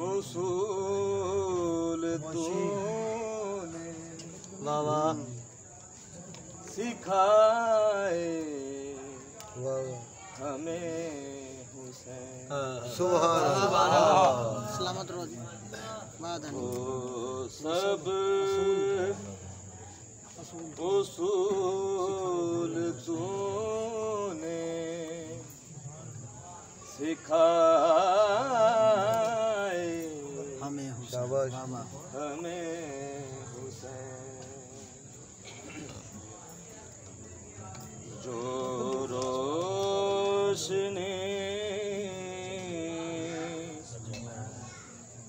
उसूल तूने बाबा सिखाए हमें हुसैन। सुभान अल्लाह। सलामत रहो जी। ओ सब उसूल तूने सिखाए हमें शाबाश। हमें हुसैन। जो रोशनी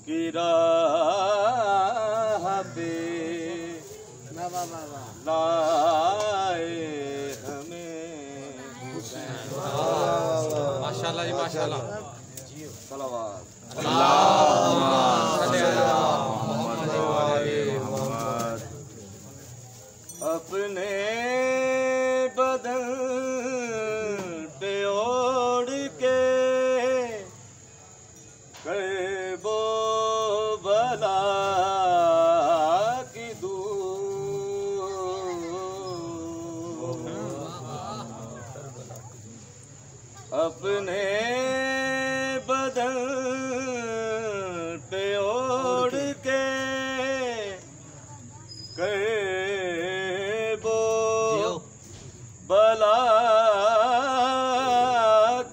की राह पे लाए हमें हुसैन। माशाल्लाह जी माशाल्लाह। सलावत। अपने बदन पे ओढ़ के करबो बला की दूर। अपने बदन पे ओढ़ के करबो बला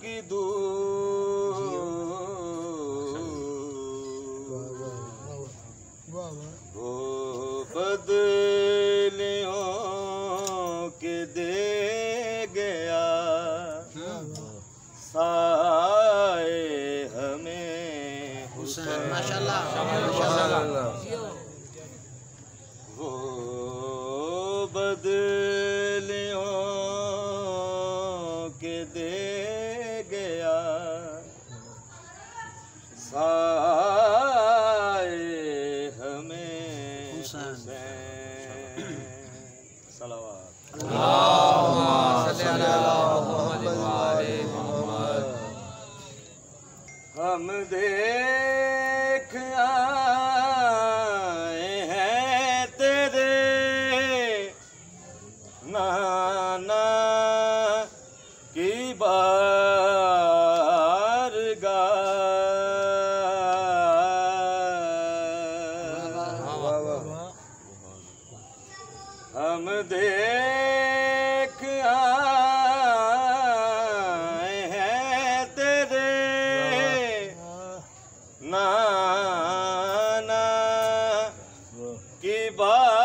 की दूर। वो बदलियों के दे गया साए हमें हुसैन। माशाल्लाह। वो बदलियों के दे गया साए हमें हुसैन। सलावत। हम देख आए हैं तेरे नाना की बारगाह। हम देख आए हैं तेरे नाना की बारगाह।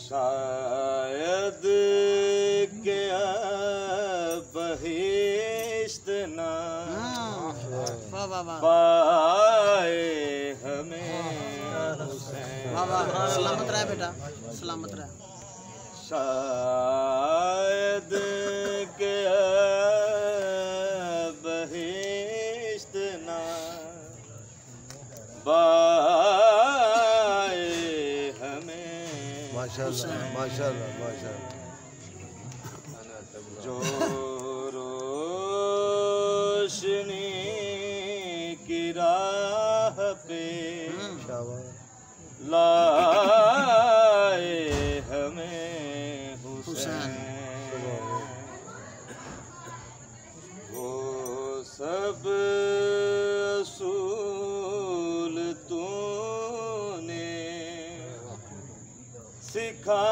शायद क्या बहिश्त ना पाए हमें हुसैन। सलामत रहे बेटा, सलामत रहे। शायद क्या बहिश्त ना पाए हमें माशाल्लाह माशाल्लाह माशाल्लाह। जो रोशनी की राह पे लाए हमें हुसैन। वो सब असूल तूने सिखा